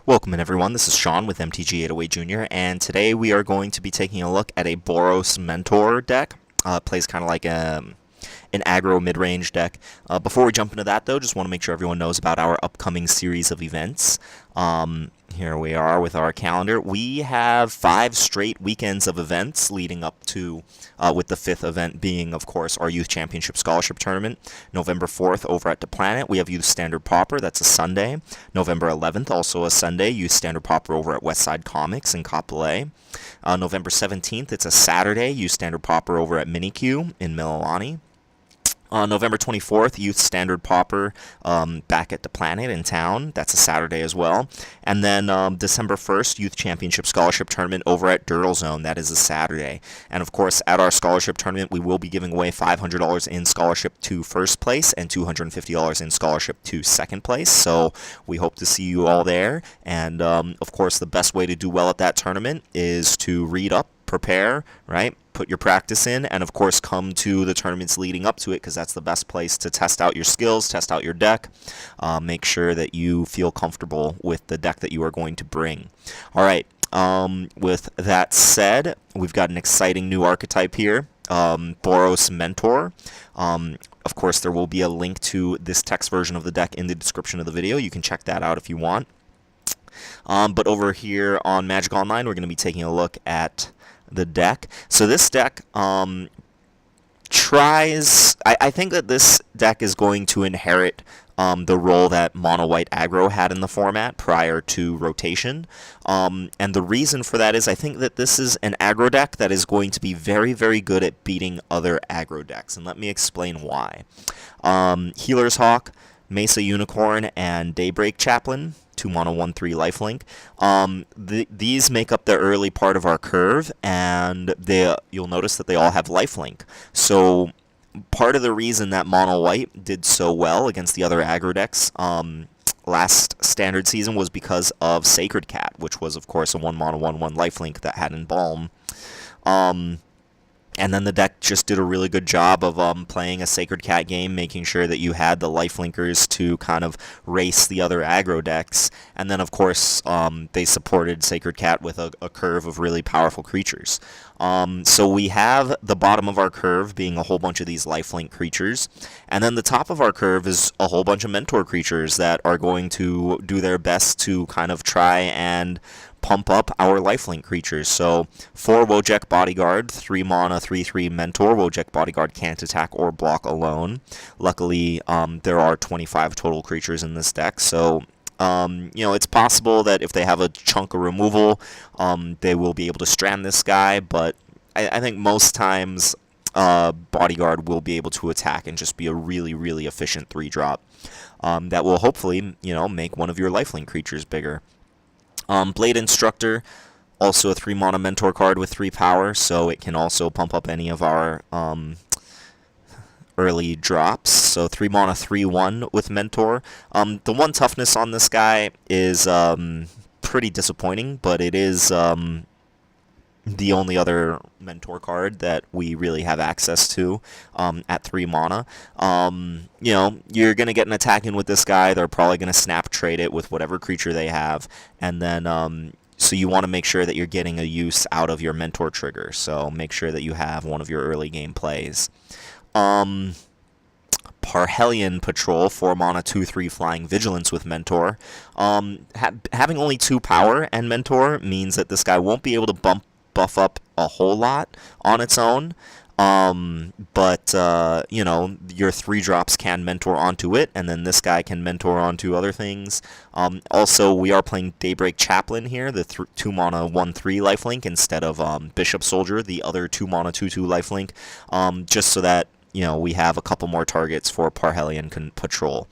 Welcome in everyone, this is Sean with MTG808 Jr. and today we are going to be taking a look at a Boros Mentor deck. Plays kind of like an aggro mid-range deck. Before we jump into that though, just want to make sure everyone knows about our upcoming series of events. Here we are with our calendar. We have 5 straight weekends of events leading up to, with the 5th event being, of course, our Youth Championship Scholarship Tournament. November 4th over at the Planet, we have Youth Standard Pauper, that's a Sunday. November 11th, also a Sunday, Youth Standard Pauper over at Westside Comics in Kapolei. November 17th, it's a Saturday, Youth Standard Pauper over at Minikyu in Mililani. On November 24th, Youth Standard Pauper back at the Planet in town. That's a Saturday as well. And then December 1st, Youth Championship Scholarship Tournament over at Durl Zone. That is a Saturday. And of course, at our scholarship tournament, we will be giving away $500 in scholarship to first place and $250 in scholarship to second place. So we hope to see you all there. And of course, the best way to do well at that tournament is to read up, prepare, right? Put your practice in, and of course come to the tournaments leading up to it, because that's the best place to test out your skills, test out your deck, make sure that you feel comfortable with the deck that you are going to bring. Alright, with that said, we've got an exciting new archetype here, Boros Mentor. Of course, there will be a link to this text version of the deck in the description of the video. You can check that out if you want. But over here on Magic Online, we're going to be taking a look at the deck. So this deck tries... I think that this deck is going to inherit the role that mono-white aggro had in the format prior to rotation. And the reason for that is I think that this is an aggro deck that is going to be very, very good at beating other aggro decks. And let me explain why. Healer's Hawk, Mesa Unicorn, and Daybreak Chaplain, 2 mono 1/3 lifelink. These make up the early part of our curve, and you'll notice that they all have lifelink. So part of the reason that mono white did so well against the other aggro decks last standard season was because of Sacred Cat, which was of course a 1 mono 1/1 lifelink that had Embalm. And then the deck just did a really good job of playing a Sacred Cat game, making sure that you had the lifelinkers to kind of race the other aggro decks. And then, of course, they supported Sacred Cat with a curve of really powerful creatures. So we have the bottom of our curve being a whole bunch of these lifelink creatures. And then the top of our curve is a whole bunch of mentor creatures that are going to do their best to kind of try and pump up our lifelink creatures. So 4 Wojek Bodyguard, 3 mana 3/3 mentor. Wojek Bodyguard can't attack or block alone. Luckily, there are 25 total creatures in this deck, so you know, it's possible that if they have a chunk of removal, they will be able to strand this guy, but I think most times Bodyguard will be able to attack and just be a really, really efficient 3-drop that will hopefully, you know, make one of your lifelink creatures bigger. Blade Instructor, also a 3 mana mentor card with 3 power, so it can also pump up any of our early drops. So 3 mana 3/1 with mentor. The one toughness on this guy is pretty disappointing, but it is the only other mentor card that we really have access to at 3 mana. You know, you're going to get an attack in with this guy. They're probably going to snap trade it with whatever creature they have. And then, so you want to make sure that you're getting a use out of your mentor trigger. So make sure that you have one of your early game plays. Parhelion Patrol, 4 mana 2/3 flying vigilance with mentor. Having only 2 power and mentor means that this guy won't be able to buff up a whole lot on its own, but you know, your 3 drops can mentor onto it, and then this guy can mentor onto other things. Also, we are playing Daybreak Chaplain here, the 2 mana 1/3 lifelink instead of Bishop Soldier, the other 2 mana 2/2 lifelink, just so that, you know, we have a couple more targets for Parhelion Patrol.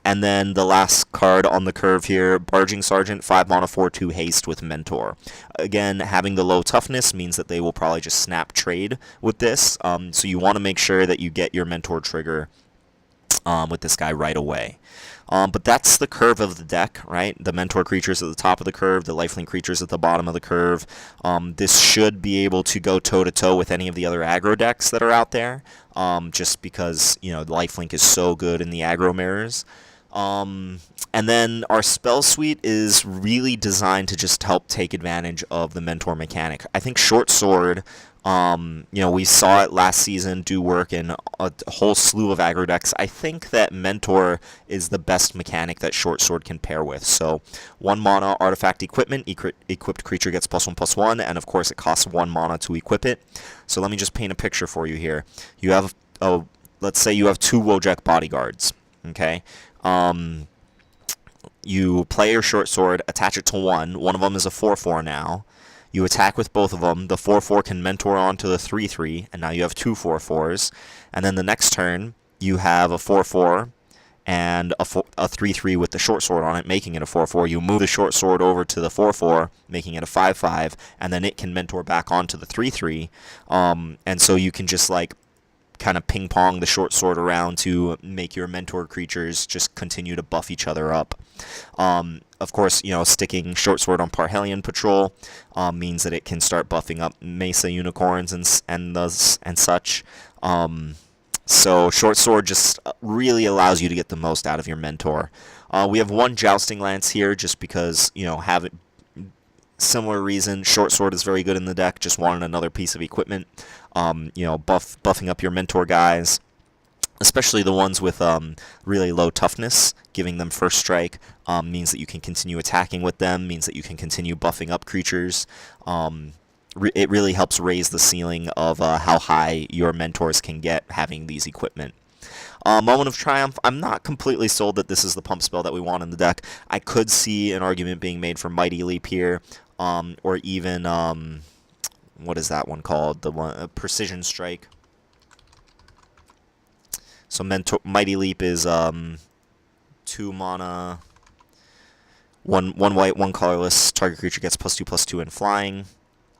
And then the last card on the curve here, Barging Sergeant, 5 mana 4/2 haste with mentor. Again, having the low toughness means that they will probably just snap trade with this, so you want to make sure that you get your mentor trigger with this guy right away. But that's the curve of the deck, right? The mentor creatures at the top of the curve, the lifelink creatures at the bottom of the curve. This should be able to go toe-to-toe with any of the other aggro decks that are out there, just because, you know, lifelink is so good in the aggro mirrors. And then our spell suite is really designed to just help take advantage of the mentor mechanic. I think short sword, we saw it last season do work in a whole slew of aggro decks. I think that mentor is the best mechanic that short sword can pair with. So 1 mana artifact equipment, equipped creature gets +1/+1, and of course it costs 1 mana to equip it. So let me just paint a picture for you here. You have let's say you have 2 Wojak bodyguards. Okay. You play your short sword, attach it to one. One of them is a 4/4 now. You attack with both of them. The 4/4 can mentor onto the 3/3, and now you have 2 4/4s. And then the next turn, you have a 4/4 and a 3/3 with the short sword on it, making it a 4/4. You move the short sword over to the 4/4, making it a 5/5, and then it can mentor back onto the 3/3. And so you can just like kind of ping pong the short sword around to make your mentor creatures just continue to buff each other up. Of course, sticking short sword on Parhelion Patrol means that it can start buffing up Mesa Unicorns and such. So short sword just really allows you to get the most out of your mentor. We have 1 Jousting Lance here just because, have it. Similar reason, short sword is very good in the deck. Just wanted another piece of equipment. Buffing up your mentor guys, especially the ones with really low toughness. Giving them first strike means that you can continue attacking with them. Means that you can continue buffing up creatures. It really helps raise the ceiling of how high your mentors can get having these equipment. Moment of Triumph, I'm not completely sold that this is the pump spell that we want in the deck. I could see an argument being made for Mighty Leap here, or even, what is that one called? The one Precision Strike. So Mighty Leap is 2 mana, 1 white, 1 colorless. Target creature gets +2/+2 in flying,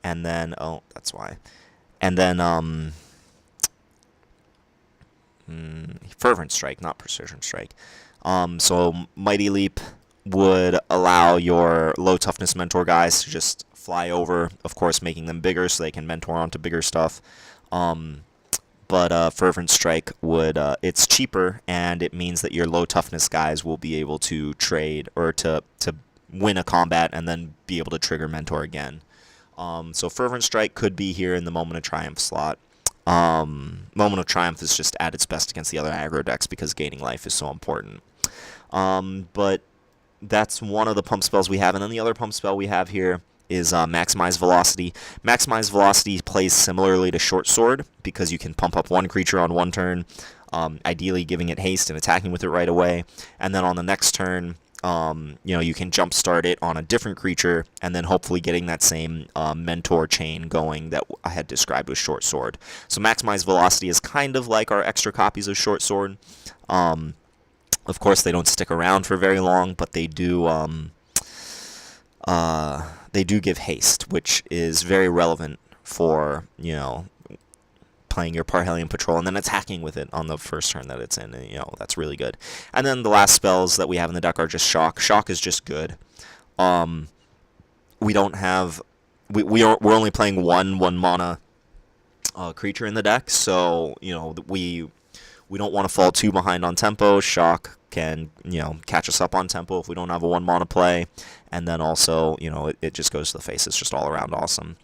and then that's why, and then Fervent Strike, not Precision Strike. So Mighty Leap would allow your low toughness mentor guys to just fly over, of course making them bigger so they can mentor onto bigger stuff. But Fervent Strike would, it's cheaper, and it means that your low toughness guys will be able to trade, or to win a combat and then be able to trigger mentor again. So Fervent Strike could be here in the Moment of Triumph slot. Moment of Triumph is just at its best against the other aggro decks because gaining life is so important. But that's one of the pump spells we have, and then the other pump spell we have here is Maximize Velocity. Maximize Velocity plays similarly to Short Sword because you can pump up 1 creature on 1 turn, ideally giving it haste and attacking with it right away, and then on the next turn, you can jumpstart it on a different creature, and then hopefully getting that same mentor chain going that I had described with Short Sword. So Maximize Velocity is kind of like our extra copies of Short Sword. Of course, they don't stick around for very long, but they do give haste, which is very relevant for playing your Parhelion Patrol and then attacking with it on the first turn that it's in. And, that's really good. And then the last spells that we have in the deck are just Shock. Shock is just good. We don't have... We're only playing one mana creature in the deck, so, we don't want to fall too behind on tempo. Shock can, catch us up on tempo if we don't have a 1 mana play. And then also, it just goes to the face. It's just all around awesome.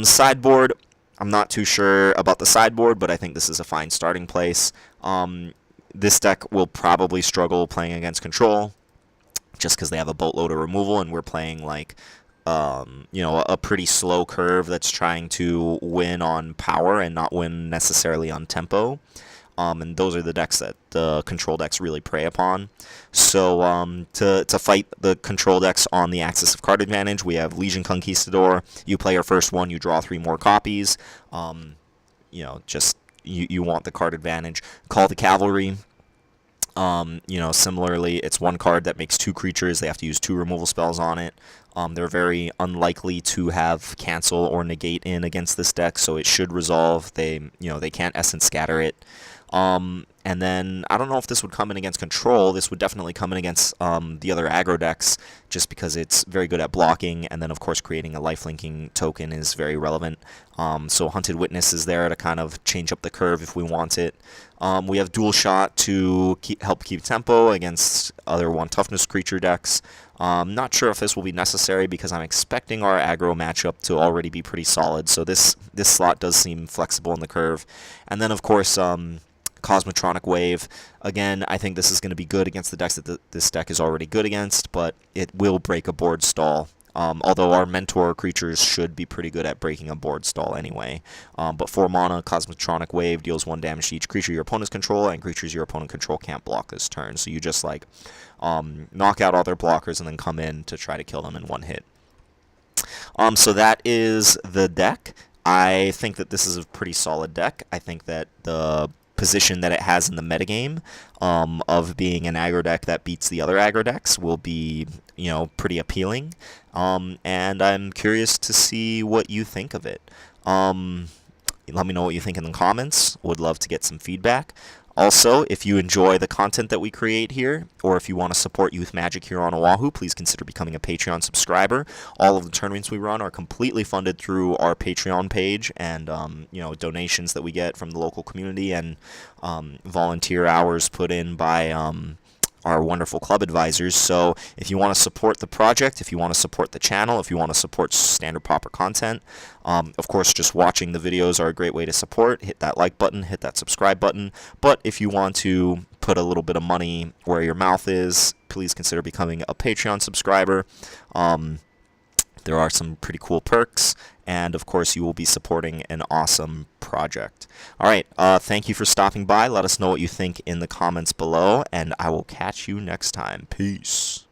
Sideboard... I'm not too sure about the sideboard, but I think this is a fine starting place. This deck will probably struggle playing against Control, just because they have a boatload of removal, and we're playing like, a pretty slow curve that's trying to win on power and not win necessarily on tempo. And those are the decks that the Control decks really prey upon. So to fight the Control decks on the axis of card advantage, we have Legion Conquistador. You play your first one, you draw 3 more copies. You want the card advantage. Call the Cavalry. Similarly, it's 1 card that makes 2 creatures. They have to use 2 removal spells on it. They're very unlikely to have cancel or negate in against this deck, so it should resolve. They can't Essence Scatter it. And then, I don't know if this would come in against control. This would definitely come in against the other aggro decks, just because it's very good at blocking, and then of course creating a lifelinking token is very relevant. So Hunted Witness is there to kind of change up the curve if we want it. We have Dual Shot to help keep tempo against other 1 toughness creature decks. Not sure if this will be necessary because I'm expecting our aggro matchup to already be pretty solid, so this slot does seem flexible in the curve. And then of course Cosmotronic Wave. Again, I think this is going to be good against the decks that this deck is already good against, but it will break a board stall. Although our mentor creatures should be pretty good at breaking a board stall anyway. But 4 mana, Cosmotronic Wave deals 1 damage to each creature your opponents control, and creatures your opponent control can't block this turn. So you just like knock out all their blockers and then come in to try to kill them in 1 hit. So that is the deck. I think that this is a pretty solid deck. I think that the position that it has in the metagame of being an aggro deck that beats the other aggro decks will be, you know, pretty appealing. And I'm curious to see what you think of it. Let me know what you think in the comments. Would love to get some feedback. Also, if you enjoy the content that we create here, or if you want to support Youth Magic here on Oahu, please consider becoming a Patreon subscriber. All of the tournaments we run are completely funded through our Patreon page, and you know, donations that we get from the local community, and volunteer hours put in by our wonderful club advisors. So if you want to support the project, if you want to support the channel, if you want to support standard Pauper content, of course just watching the videos are a great way to support. Hit that like button, hit that subscribe button. But if you want to put a little bit of money where your mouth is, please consider becoming a Patreon subscriber. There are some pretty cool perks, and of course you will be supporting an awesome project. Alright, thank you for stopping by. Let us know what you think in the comments below, and I will catch you next time. Peace.